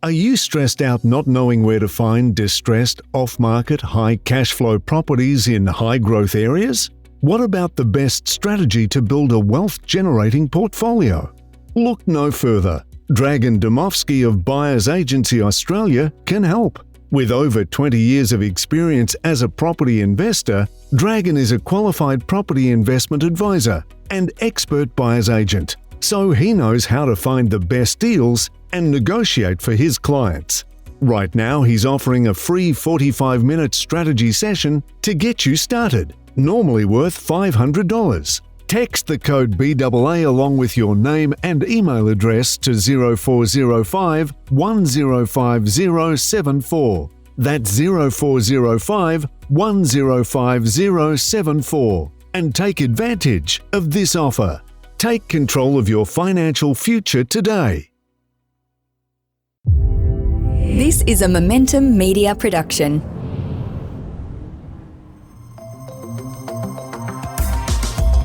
Are you stressed out not knowing where to find distressed, off-market, high cash flow properties in high-growth areas? What about the best strategy to build a wealth-generating portfolio? Look no further. Dragan Domovsky of Buyers Agency Australia can help. With over 20 years of experience as a property investor, Dragan is a qualified property investment advisor and expert buyer's agent, so he knows how to find the best deals and negotiate for his clients. Right now, he's offering a free 45-minute strategy session to get you started, normally worth $500. Text the code BAA along with your name and email address to 0405 105074. That's 0405 105074. And take advantage of this offer. Take control of your financial future today. This is a Momentum Media production.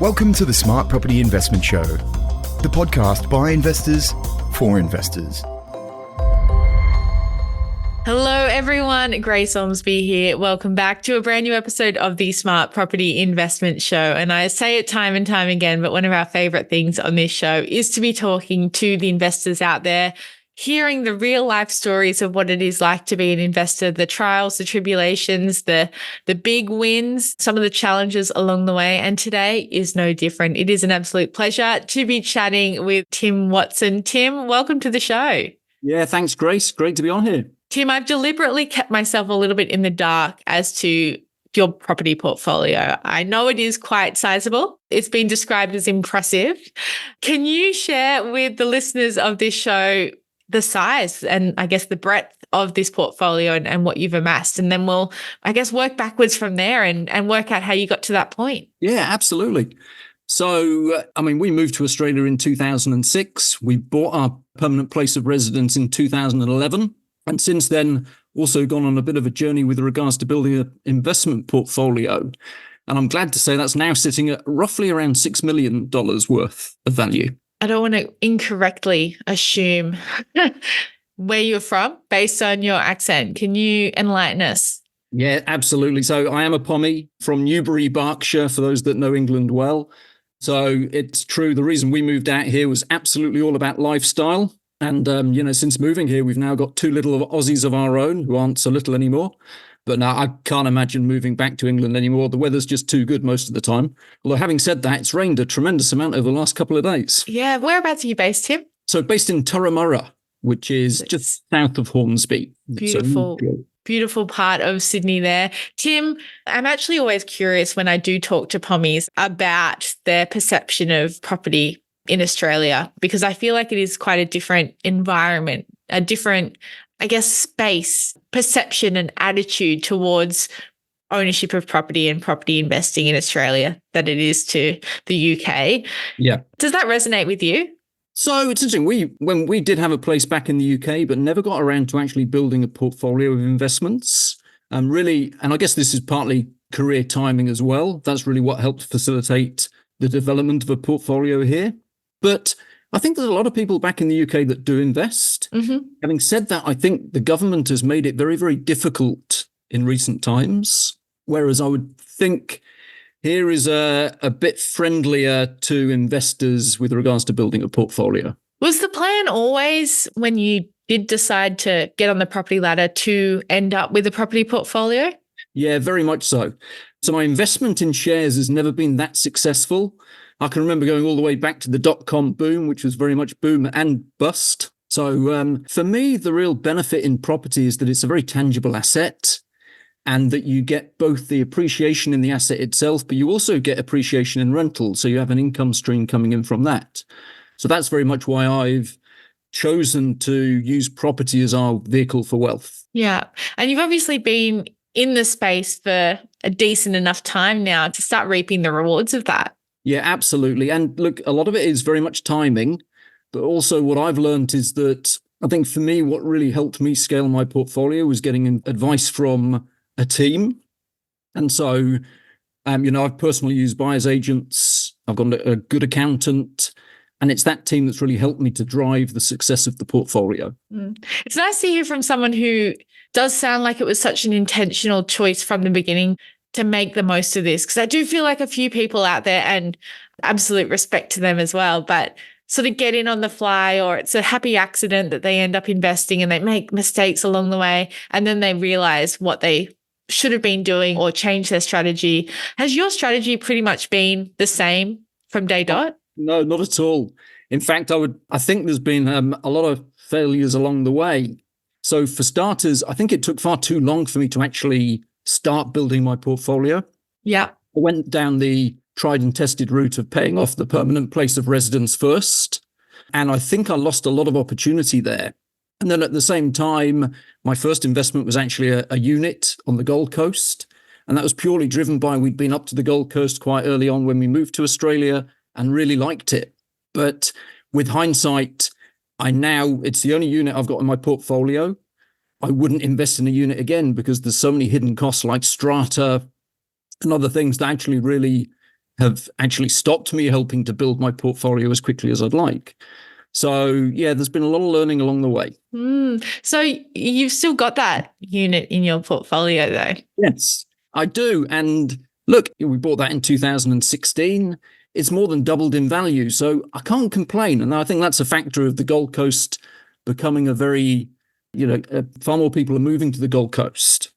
Welcome to the Smart Property Investment Show, the podcast by investors for investors. Hello everyone, Grace Ormsby here. Welcome back to a brand new episode of the Smart Property Investment Show. And I say it time and time again, but one of our favorite things on this show is to be talking to the investors out there, hearing the real life stories of what it is like to be an investor, the trials, the tribulations, the big wins, some of the challenges along the way. And today is no different. It is an absolute pleasure to be chatting with Tim Watson. Tim, welcome to the show. Yeah, thanks, Grace. Great to be on here. Tim, I've deliberately kept myself a little bit in the dark as to your property portfolio. I know it is quite sizable. It's been described as impressive. Can you share with the listeners of this show the size and I guess the breadth of this portfolio and what you've amassed? And then we'll, I guess, work backwards from there and work out how you got to that point. Yeah, absolutely. So, we moved to Australia in 2006. We bought our permanent place of residence in 2011. And since then, also gone on a bit of a journey with regards to building an investment portfolio. And I'm glad to say that's now sitting at roughly around $6 million worth of value. I don't want to incorrectly assume where you're from based on your accent. Can you enlighten us? Yeah, absolutely. So I am a Pommy from Newbury, Berkshire, for those that know England well. So it's true. The reason we moved out here was absolutely all about lifestyle. And, since moving here, we've now got two little Aussies of our own who aren't so little anymore. But now I can't imagine moving back to England anymore. The weather's just too good most of the time. Although having said that, it's rained a tremendous amount over the last couple of days. Yeah. Whereabouts are you based, Tim? So based in Turramurra, which is just south of Hornsby. Beautiful. Beautiful part of Sydney there. Tim, I'm actually always curious when I do talk to Pommies about their perception of property in Australia, because I feel like it is quite a different environment, a different, I guess, space, perception and attitude towards ownership of property and property investing in Australia than it is to the UK. Yeah. Does that resonate with you? So it's interesting. When we did have a place back in the UK, but never got around to actually building a portfolio of investments. Really, and I guess this is partly career timing as well. That's really what helped facilitate the development of a portfolio here. But I think there's a lot of people back in the UK that do invest. Mm-hmm. Having said that, I think the government has made it very, very difficult in recent times, whereas I would think here is a bit friendlier to investors with regards to building a portfolio. Was the plan always, when you did decide to get on the property ladder, to end up with a property portfolio? Yeah, very much so. So my investment in shares has never been that successful. I can remember going all the way back to the dot-com boom, which was very much boom and bust. So for me, the real benefit in property is that it's a very tangible asset and that you get both the appreciation in the asset itself, but you also get appreciation in rental. So you have an income stream coming in from that. So that's very much why I've chosen to use property as our vehicle for wealth. Yeah. And you've obviously been in the space for a decent enough time now to start reaping the rewards of that. Yeah, absolutely. And look, a lot of it is very much timing, but also what I've learned is that I think for me, what really helped me scale my portfolio was getting advice from a team. And so, I've personally used buyer's agents. I've got a good accountant. And it's that team that's really helped me to drive the success of the portfolio. It's nice to hear from someone who does sound like it was such an intentional choice from the beginning to make the most of this. Because I do feel like a few people out there, and absolute respect to them as well, but sort of get in on the fly, or it's a happy accident that they end up investing and they make mistakes along the way. And then they realize what they should have been doing or change their strategy. Has your strategy pretty much been the same from day dot? No, not at all. In fact, I think there's been a lot of failures along the way. So for starters, I think it took far too long for me to actually start building my portfolio. Yeah. I went down the tried and tested route of paying off the permanent place of residence first. And I think I lost a lot of opportunity there. And then at the same time, my first investment was actually a unit on the Gold Coast. And that was purely driven by we'd been up to the Gold Coast quite early on when we moved to Australia and really liked it. But with hindsight, it's the only unit I've got in my portfolio. I wouldn't invest in a unit again because there's so many hidden costs like strata and other things that actually really have actually stopped me helping to build my portfolio as quickly as I'd like. So yeah, there's been a lot of learning along the way. So you've still got that unit in your portfolio though? Yes, I do. And look, we bought that in 2016. It's more than doubled in value. So I can't complain. And I think that's a factor of the Gold Coast becoming a very, far more people are moving to the Gold Coast.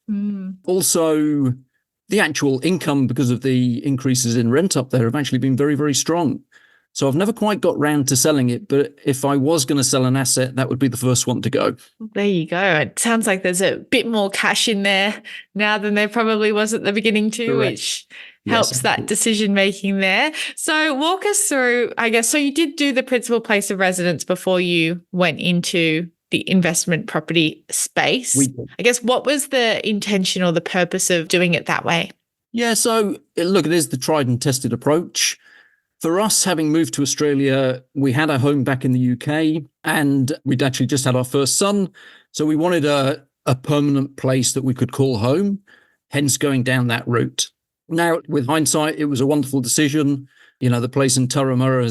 Also, the actual income, because of the increases in rent up there, have actually been very, very strong. So I've never quite got round to selling it, but if I was going to sell an asset, that would be the first one to go. There you go. It sounds like there's a bit more cash in there now than there probably was at the beginning too, Correct. Which helps that decision making there. So walk us through, I guess, so you did do the principal place of residence before you went into the investment property space. I guess, what was the intention or the purpose of doing it that way? Yeah, so look, it is the tried and tested approach. For us, having moved to Australia, we had a home back in the UK and we'd actually just had our first son. So we wanted a permanent place that we could call home, hence going down that route. Now, with hindsight, it was a wonderful decision. The place in Turramurra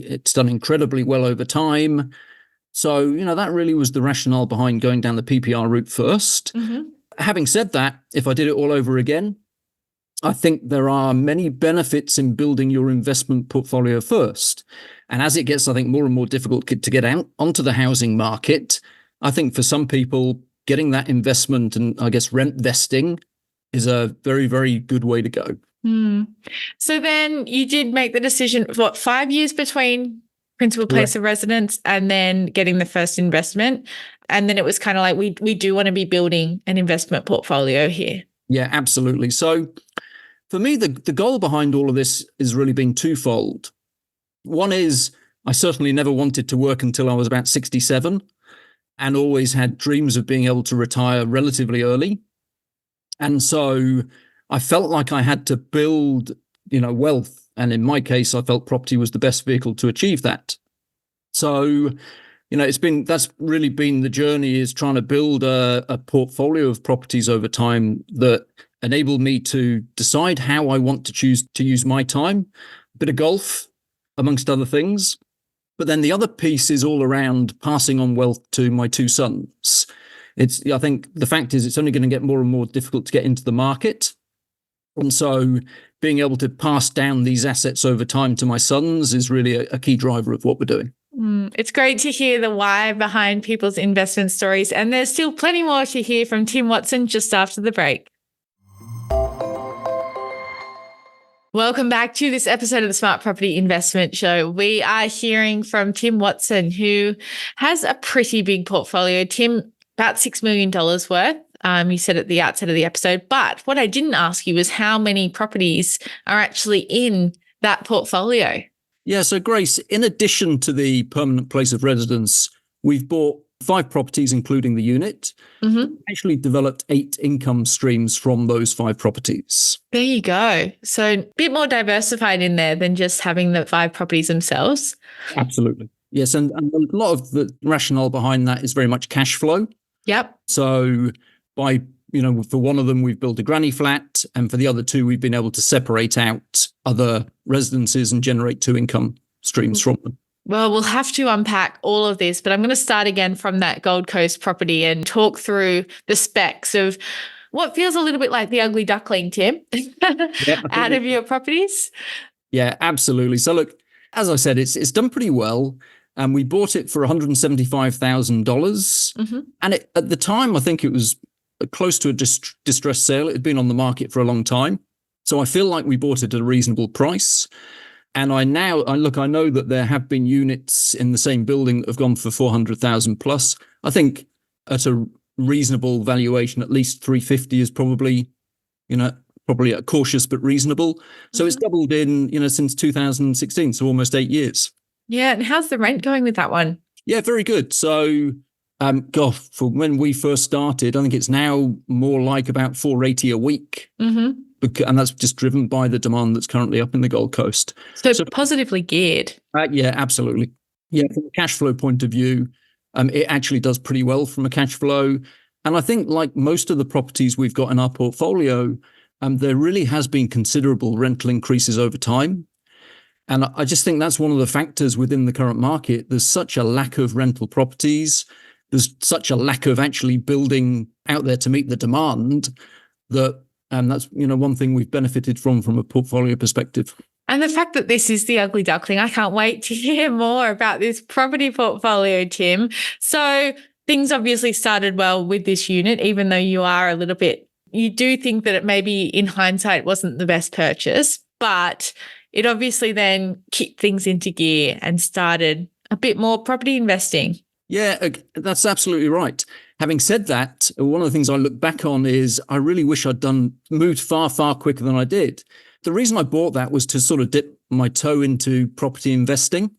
it's done incredibly well over time. So, that really was the rationale behind going down the PPR route first. Having said that, if I did it all over again, I think there are many benefits in building your investment portfolio first. And as it gets, I think, more and more difficult to get out onto the housing market, I think for some people, getting that investment and I guess rent vesting is a very, very good way to go. So then you did make the decision, 5 years between principal place of residence and then getting the first investment. And then it was kind of like, we do want to be building an investment portfolio here. Yeah, absolutely. So for me, the goal behind all of this has really been twofold. One is I certainly never wanted to work until I was about 67 and always had dreams of being able to retire relatively early. And so I felt like I had to build, wealth. And in my case, I felt property was the best vehicle to achieve that. So, that's really been the journey, is trying to build a portfolio of properties over time that enable me to decide how I want to choose to use my time. A bit of golf, amongst other things. But then the other piece is all around passing on wealth to my two sons. I think the fact is it's only going to get more and more difficult to get into the market. And so being able to pass down these assets over time to my sons is really a key driver of what we're doing. It's great to hear the why behind people's investment stories. And there's still plenty more to hear from Tim Watson just after the break. Welcome back to this episode of the Smart Property Investment Show. We are hearing from Tim Watson, who has a pretty big portfolio. Tim, about $6 million worth. You said at the outset of the episode. But what I didn't ask you is how many properties are actually in that portfolio. Yeah, so Grace, in addition to the permanent place of residence, we've bought 5 properties, including the unit. Actually developed 8 income streams from those 5 properties. There you go. So a bit more diversified in there than just having the 5 properties themselves. Absolutely. Yes, and a lot of the rationale behind that is very much cash flow. Yep. So for one of them, we've built a granny flat, and for the other 2, we've been able to separate out other residences and generate 2 income streams from them. Well, we'll have to unpack all of this, but I'm going to start again from that Gold Coast property and talk through the specs of what feels a little bit like the ugly duckling, Tim, out of your properties. Yeah, absolutely. So look, as I said, it's done pretty well. And we bought it for $175,000. And at the time, I think it was close to a distressed sale. It had been on the market for a long time. So I feel like we bought it at a reasonable price. And I know that there have been units in the same building that have gone for 400,000 plus. I think at a reasonable valuation, at least 350 is probably a cautious but reasonable. So it's doubled in, since 2016, so almost 8 years. Yeah, and how's the rent going with that one? Yeah, very good. So, for when we first started, I think it's now more like about $480 a week. And that's just driven by the demand that's currently up in the Gold Coast. So positively geared. Yeah, absolutely. Yeah, from a cash flow point of view, it actually does pretty well from a cash flow. And I think like most of the properties we've got in our portfolio, there really has been considerable rental increases over time. And I just think that's one of the factors within the current market. There's such a lack of rental properties. There's such a lack of actually building out there to meet the demand that that's, one thing we've benefited from a portfolio perspective. And the fact that this is the ugly duckling, I can't wait to hear more about this property portfolio, Tim. So things obviously started well with this unit, even though you do think that it maybe in hindsight wasn't the best purchase, but it obviously then kicked things into gear and started a bit more property investing. Yeah, that's absolutely right. Having said that, one of the things I look back on is I really wish I'd moved far, far quicker than I did. The reason I bought that was to sort of dip my toe into property investing.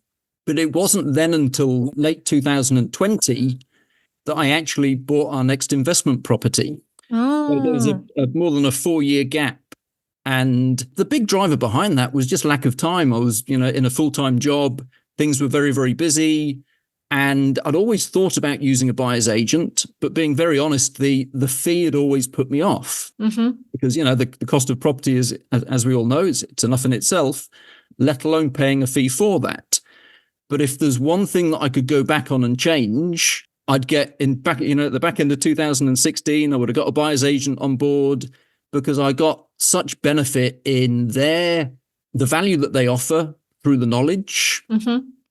But it wasn't then until late 2020 that I actually bought our next investment property. So there was more than a 4-year gap. And the big driver behind that was just lack of time. I was, in a full-time job. Things were very, very busy. And I'd always thought about using a buyer's agent, but being very honest, the fee had always put me off because, the cost of property is, as we all know, it's enough in itself, let alone paying a fee for that. But if there's one thing that I could go back on and change, I'd get at the back end of 2016, I would have got a buyer's agent on board because I got such benefit in the value that they offer through the knowledge.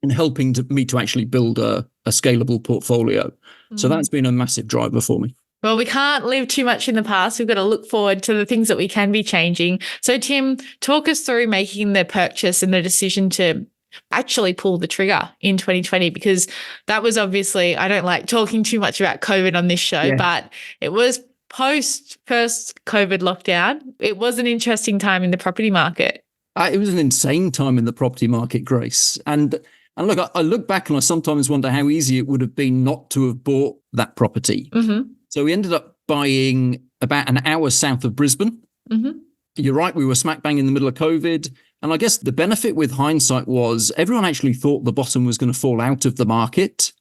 And helping me to actually build a scalable portfolio. So that's been a massive driver for me. Well, we can't live too much in the past. We've got to look forward to the things that we can be changing. So, Tim, talk us through making the purchase and the decision to actually pull the trigger in 2020, because that was obviously, I don't like talking too much about COVID on this show, but it was post first COVID lockdown. It was an interesting time in the property market. It was an insane time in the property market, Grace. And look, I look back and I sometimes wonder how easy it would have been not to have bought that property. So we ended up buying about an hour south of Brisbane. You're right, we were smack bang in the middle of COVID. And I guess the benefit with hindsight was everyone actually thought the bottom was going to fall out of the market.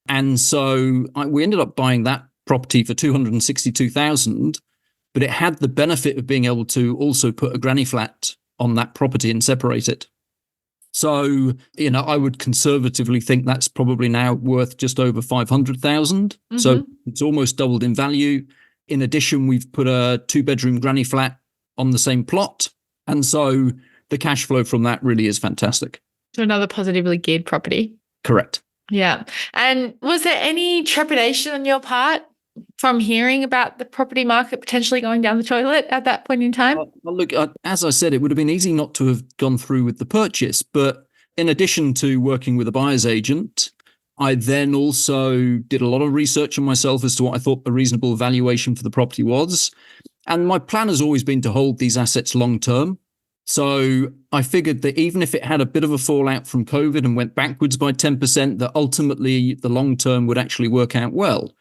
And so we ended up buying that property for $262,000, but it had the benefit of being able to also put a granny flat on that property and separate it. So, I would conservatively think that's probably now worth just over 500,000. So it's almost doubled in value. In addition, we've put a 2-bedroom granny flat on the same plot. And so the cash flow from that really is fantastic. So another positively geared property. Correct. Yeah. And was there any trepidation on your part from hearing about the property market potentially going down the toilet at that point in time? Well, look, as I said, it would have been easy not to have gone through with the purchase. But in addition to working with a buyer's agent, I then also did a lot of research on myself as to what I thought a reasonable valuation for the property was. And my plan has always been to hold these assets long term. So I figured that even if it had a bit of a fallout from COVID and went backwards by 10%, that ultimately the long term would actually work out well.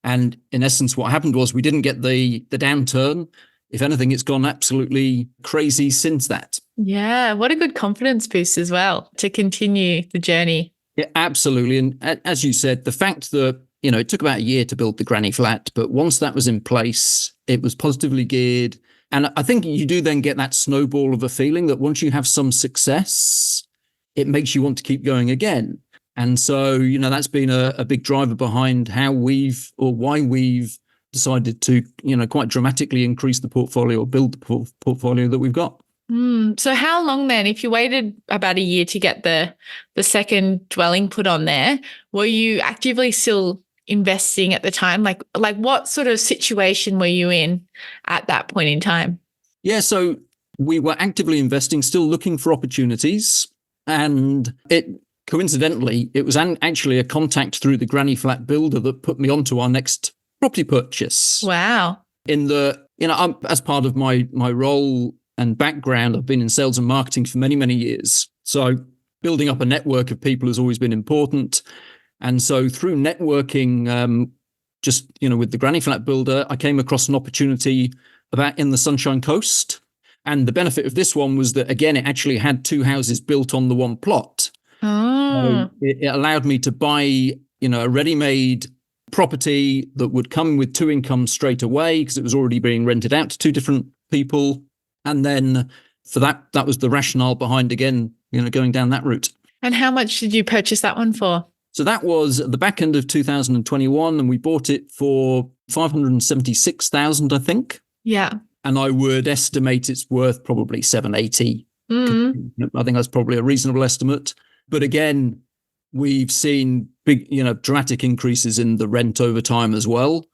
And in essence, what happened was we didn't get the downturn. If anything, it's gone absolutely crazy since that. Yeah, what a good confidence boost as well to continue the journey. Yeah, absolutely. And as you said, the fact that, it took about a year to build the granny flat, but once that was in place, it was positively geared. And I think you do then get that snowball of a feeling that once you have some success, it makes you want to keep going again. And so, that's been a big driver behind why we've decided to, quite dramatically increase the portfolio or build the portfolio that we've got. So how long then, if you waited about a year to get the second dwelling put on there, were you actively still investing at the time? Like what sort of situation were you in at that point in time? Yeah, so we were actively investing, still looking for opportunities. And coincidentally, it was actually a contact through the granny flat builder that put me onto our next property purchase. Wow. As part of my role and background, I've been in sales and marketing for many, many years. So building up a network of people has always been important. And so through networking, with the granny flat builder, I came across an opportunity about in the Sunshine Coast. And the benefit of this one was that, again, it actually had 2 houses built on the one plot. So it allowed me to buy, a ready-made property that would come with 2 incomes straight away because it was already being rented out to 2 different people. And then for that was the rationale behind, again, going down that route. And how much did you purchase that one for? So that was at the back end of 2021, and we bought it for $576,000, I think. Yeah. And I would estimate it's worth probably $780. I think that's probably a reasonable estimate. But again, we've seen big, dramatic increases in the rent over time as well.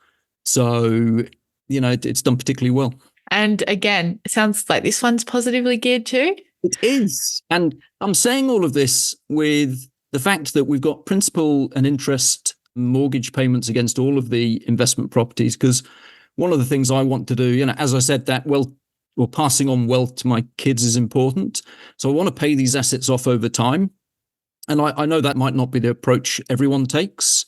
So, it's done particularly well. And again, it sounds like this one's positively geared too. It is. And I'm saying all of this with the fact that we've got principal and interest mortgage payments against all of the investment properties, because one of the things I want to do, as I said, that passing on wealth to my kids is important. So I want to pay these assets off over time. And I know that might not be the approach everyone takes,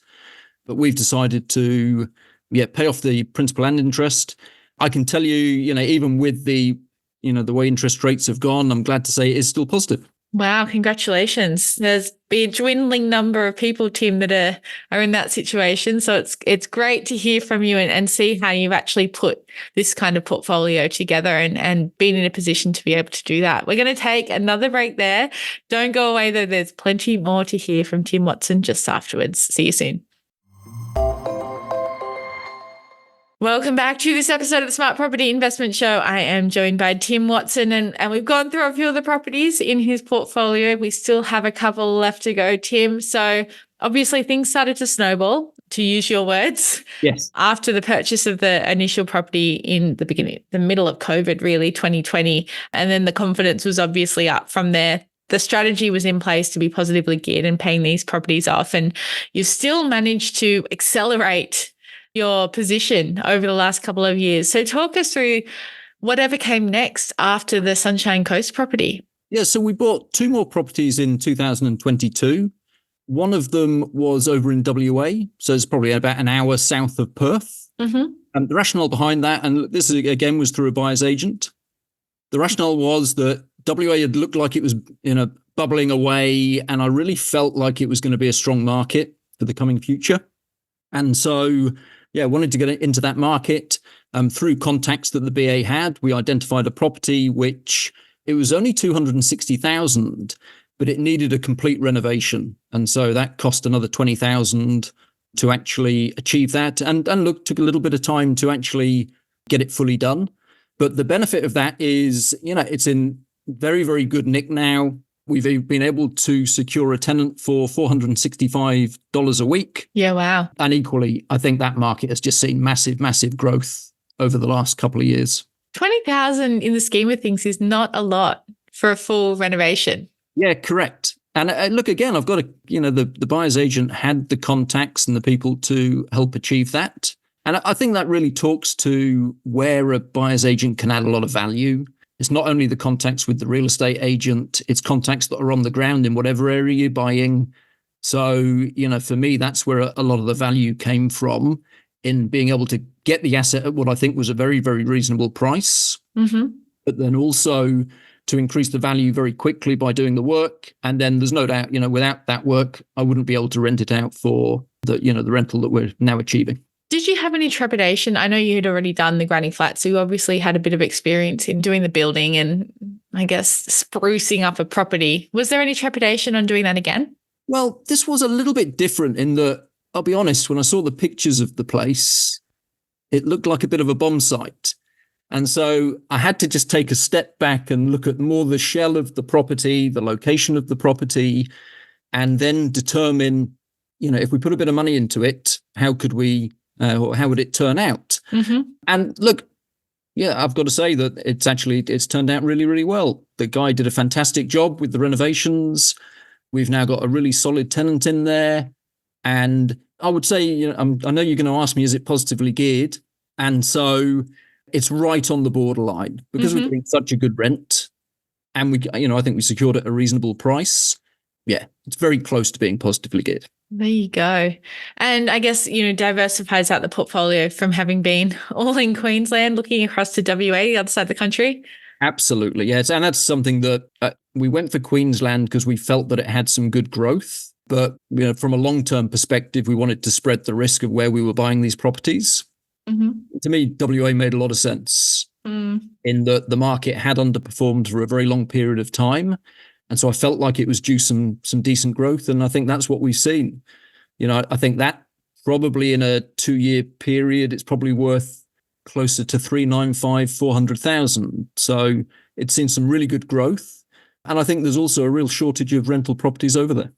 but we've decided to pay off the principal and interest. I can tell you, even with the way interest rates have gone, I'm glad to say it is still positive. Wow, congratulations. There's been a dwindling number of people, Tim, that are in that situation. So it's great to hear from you and see how you've actually put this kind of portfolio together and been in a position to be able to do that. We're going to take another break there. Don't go away, though. There's plenty more to hear from Tim Watson just afterwards. See you soon. Welcome back to this episode of the Smart Property Investment Show. I am joined by Tim Watson, and we've gone through a few of the properties in his portfolio. We still have a couple left to go, Tim. So obviously things started to snowball, to use your words. Yes. After the purchase of the initial property in the middle of COVID, really, 2020. And then the confidence was obviously up from there. The strategy was in place to be positively geared and paying these properties off. And you've still managed to accelerate your position over the last couple of years. So talk us through whatever came next after the Sunshine Coast property. Yeah, so we bought 2 more properties in 2022. One of them was over in WA, so it's probably about an hour south of Perth. Mm-hmm. And the rationale behind that, and this again was through a buyer's agent, the rationale was that WA had looked like it was bubbling away, and I really felt like it was going to be a strong market for the coming future. And so wanted to get into that market. Through contacts that the BA had, we identified a property which it was only $260,000, but it needed a complete renovation. And so that cost another $20,000 to actually achieve that. And took a little bit of time to actually get it fully done. But the benefit of that is, it's in very, very good nick now. We've been able to secure a tenant for $465 a week. Yeah, wow. And equally, I think that market has just seen massive, massive growth over the last couple of years. 20,000 in the scheme of things is not a lot for a full renovation. Yeah, correct. And look, again, I've got the buyer's agent had the contacts and the people to help achieve that. And I think that really talks to where a buyer's agent can add a lot of value. It's not only the contacts with the real estate agent, it's contacts that are on the ground in whatever area you're buying. So, for me, that's where a lot of the value came from, in being able to get the asset at what I think was a very, very reasonable price, but then also to increase the value very quickly by doing the work. And then there's no doubt, without that work, I wouldn't be able to rent it out for the rental that we're now achieving. Did you have any trepidation? I know you had already done the granny flat, so you obviously had a bit of experience in doing the building and I guess sprucing up a property. Was there any trepidation on doing that again? Well, this was a little bit different in that, I'll be honest, when I saw the pictures of the place, it looked like a bit of a bomb site. And so I had to just take a step back and look at more the shell of the property, the location of the property, and then determine, if we put a bit of money into it, how could we, or how would it turn out? Mm-hmm. And look, yeah, I've got to say that it's turned out really, really well. The guy did a fantastic job with the renovations. We've now got a really solid tenant in there. And I would say, I know you're going to ask me, is it positively geared? And so it's right on the borderline because we're getting such a good rent. And I think we secured it at a reasonable price. Yeah, it's very close to being positively geared. There you go. And I guess, diversifies out the portfolio from having been all in Queensland, looking across to WA, the other side of the country. Absolutely, yes. And that's something that we went for Queensland because we felt that it had some good growth. But from a long-term perspective, we wanted to spread the risk of where we were buying these properties. Mm-hmm. To me, WA made a lot of sense in that the market had underperformed for a very long period of time. And so I felt like it was due some decent growth. And I think that's what we've seen. I think that probably in a 2-year period, it's probably worth closer to 395, 400,000. So it's seen some really good growth. And I think there's also a real shortage of rental properties over there.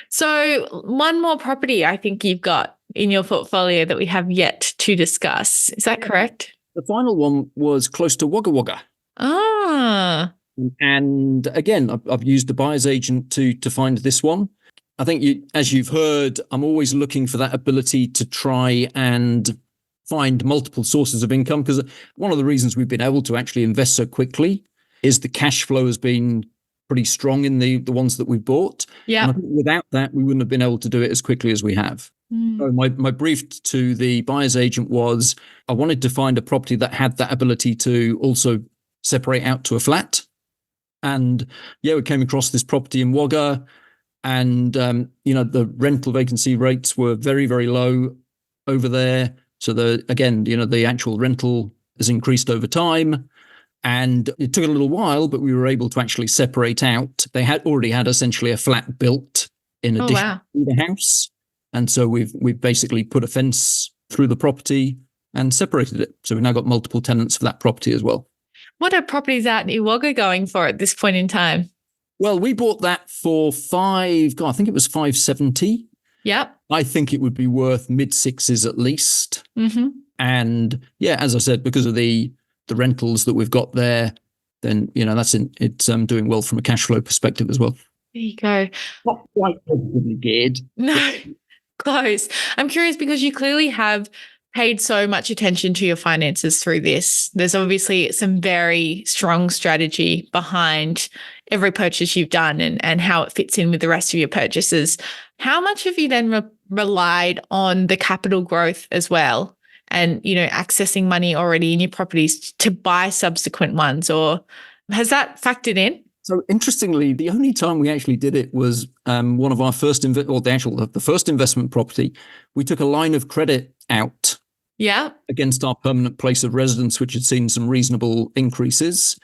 So one more property I think you've got in your portfolio that we have yet to discuss. Is that correct? The final one was close to Wagga Wagga. Ah. And again, I've used the buyer's agent to find this one. I think as you've heard, I'm always looking for that ability to try and find multiple sources of income, because one of the reasons we've been able to actually invest so quickly is the cash flow has been pretty strong in the ones that we've bought. Yeah. And I think without that, we wouldn't have been able to do it as quickly as we have. So my brief to the buyer's agent was I wanted to find a property that had that ability to also separate out to a flat. And yeah, we came across this property in Wagga, and the rental vacancy rates were very, very low over there. So the actual rental has increased over time, and it took a little while, but we were able to actually separate out. They had already had essentially a flat built in addition to the house, and so we've basically put a fence through the property and separated it. So we've now got multiple tenants for that property as well. What are properties out in Wagga going for at this point in time? Well, we bought that for I think it was 570. Yep. I think it would be worth mid-6s at least. Mm-hmm. And yeah, as I said, because of the rentals that we've got there, then it's doing well from a cash flow perspective as well. There you go. Not quite positively geared. No, close. I'm curious because you clearly have paid so much attention to your finances through this. There's obviously some very strong strategy behind every purchase you've done and how it fits in with the rest of your purchases. How much have you then relied on the capital growth as well and, accessing money already in your properties to buy subsequent ones, or has that factored in? So interestingly, the only time we actually did it was one of our first the first investment property. We took a line of credit out against our permanent place of residence, which had seen some reasonable increases.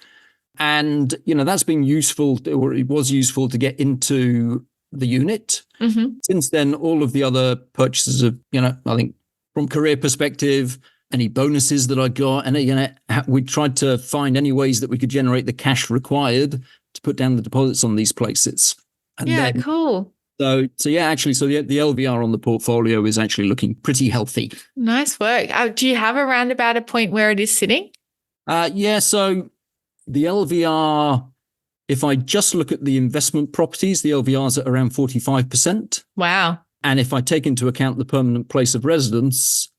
And, that's been useful, or it was useful to get into the unit. Mm-hmm. Since then, all of the other purchases of, I think from career perspective, any bonuses that I got, and, we tried to find any ways that we could generate the cash required to put down the deposits on these places. And cool. So yeah, actually, the LVR on the portfolio is actually looking pretty healthy. Nice work. Do you have around about a point where it is sitting? Yeah, so the LVR, if I just look at the investment properties, the LVR is at around 45%. Wow. And if I take into account the permanent place of residence,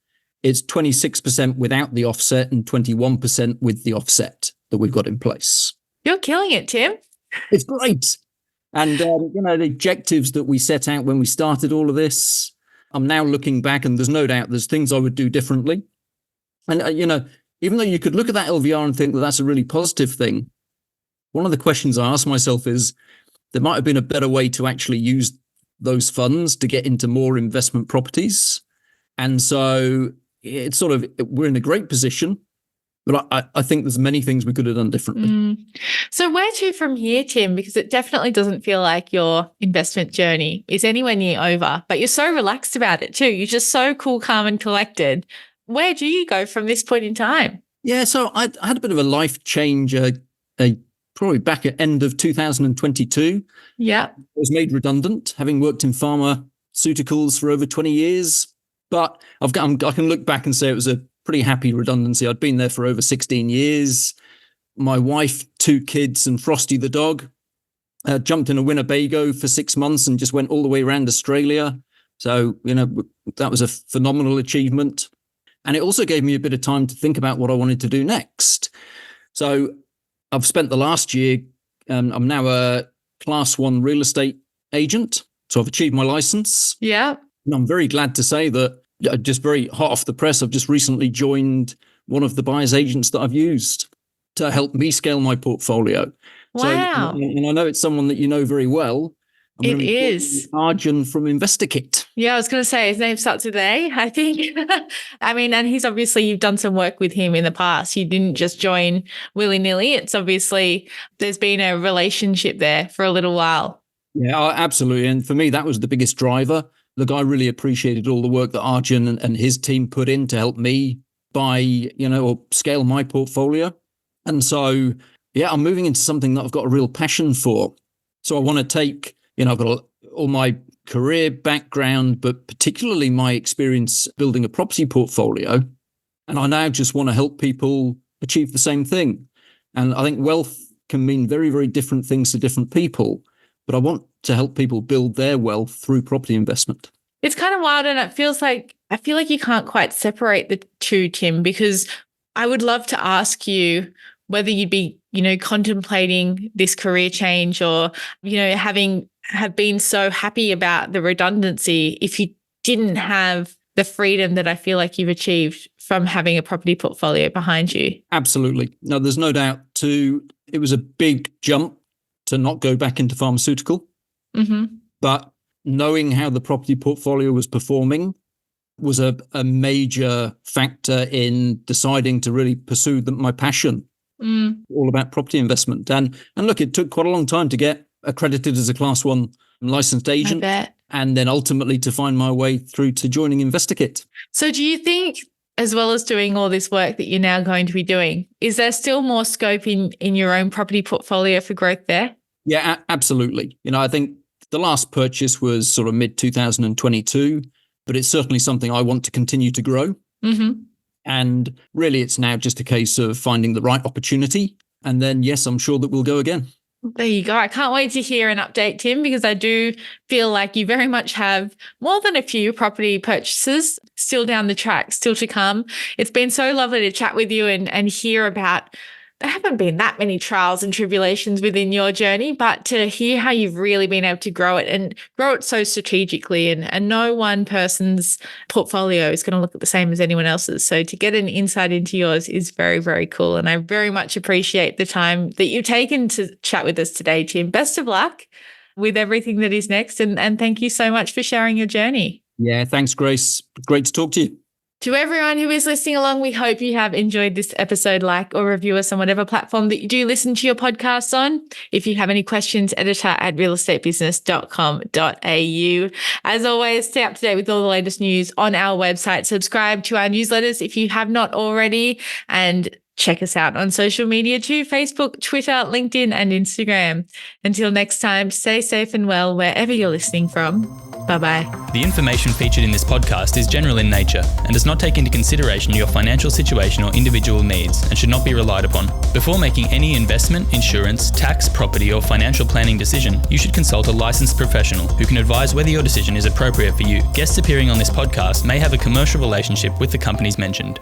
it's 26% without the offset and 21% with the offset that we've got in place. You're killing it, Tim. It's great. And, the objectives that we set out when we started all of this, I'm now looking back and there's no doubt there's things I would do differently. And, even though you could look at that LVR and think that that's a really positive thing, one of the questions I ask myself is there might have been a better way to actually use those funds to get into more investment properties. And so it's sort of, we're in a great position, but I think there's many things we could have done differently. So where to from here, Tim? Because it definitely doesn't feel like your investment journey is anywhere near over, but you're so relaxed about it too. You're just so cool, calm and collected. Where do you go from this point in time? Yeah, so I had a bit of a life change probably back at end of 2022. Yeah. I was made redundant, having worked in pharmaceuticals for over 20 years. But I can look back and say it was a pretty happy redundancy. I'd been there for over 16 years. My wife, 2 kids, and Frosty the dog jumped in a Winnebago for 6 months and just went all the way around Australia. So, that was a phenomenal achievement. And it also gave me a bit of time to think about what I wanted to do next. So I've spent the last year, I'm now a Class 1 real estate agent. So I've achieved my license. Yeah. And I'm very glad to say that, just very hot off the press, I've just recently joined one of the buyer's agents that I've used to help me scale my portfolio. Wow. So, and I know it's someone that you know very well. It is. Arjun from InvestorKit. Yeah, I was going to say his name starts with A, I think. I mean, and he's obviously, you've done some work with him in the past. You didn't just join willy-nilly. It's obviously, there's been a relationship there for a little while. Yeah, absolutely. And for me, that was the biggest driver. The guy really appreciated all the work that Arjun and his team put in to help me buy, or scale my portfolio. And so, yeah, I'm moving into something that I've got a real passion for. So I want to take, I've got all my career background, but particularly my experience building a property portfolio. And I now just want to help people achieve the same thing. And I think wealth can mean very, very different things to different people. But I want to help people build their wealth through property investment. It's kind of wild, and I feel like you can't quite separate the two, Tim, because I would love to ask you whether you'd be, contemplating this career change or, have been so happy about the redundancy if you didn't have the freedom that I feel like you've achieved from having a property portfolio behind you. Absolutely. No, there's no doubt it was a big jump to not go back into pharmaceutical. Mm-hmm. But knowing how the property portfolio was performing was a major factor in deciding to really pursue my passion, all about property investment. And look, it took quite a long time to get accredited as a Class 1 licensed agent, and then ultimately to find my way through to joining InvestorKit. So do you think, as well as doing all this work that you're now going to be doing, is there still more scope in your own property portfolio for growth there? Yeah, absolutely. I think the last purchase was sort of mid-2022, but it's certainly something I want to continue to grow. Mm-hmm. And really, it's now just a case of finding the right opportunity. And then, yes, I'm sure that we'll go again. There you go. I can't wait to hear an update, Tim, because I do feel like you very much have more than a few property purchases still down the track, still to come. It's been so lovely to chat with you and hear about, there haven't been that many trials and tribulations within your journey, but to hear how you've really been able to grow it and grow it so strategically, and no one person's portfolio is going to look the same as anyone else's. So to get an insight into yours is very, very cool. And I very much appreciate the time that you've taken to chat with us today, Tim. Best of luck with everything that is next. And thank you so much for sharing your journey. Yeah, thanks, Grace. Great to talk to you. To everyone who is listening along, we hope you have enjoyed this episode. Like or review us on whatever platform that you do listen to your podcasts on. If you have any questions, editor@realestatebusiness.com.au. As always, stay up to date with all the latest news on our website. Subscribe to our newsletters if you have not already, and check us out on social media too: Facebook, Twitter, LinkedIn, and Instagram. Until next time, stay safe and well wherever you're listening from. Bye-bye. The information featured in this podcast is general in nature and does not take into consideration your financial situation or individual needs and should not be relied upon. Before making any investment, insurance, tax, property, or financial planning decision, you should consult a licensed professional who can advise whether your decision is appropriate for you. Guests appearing on this podcast may have a commercial relationship with the companies mentioned.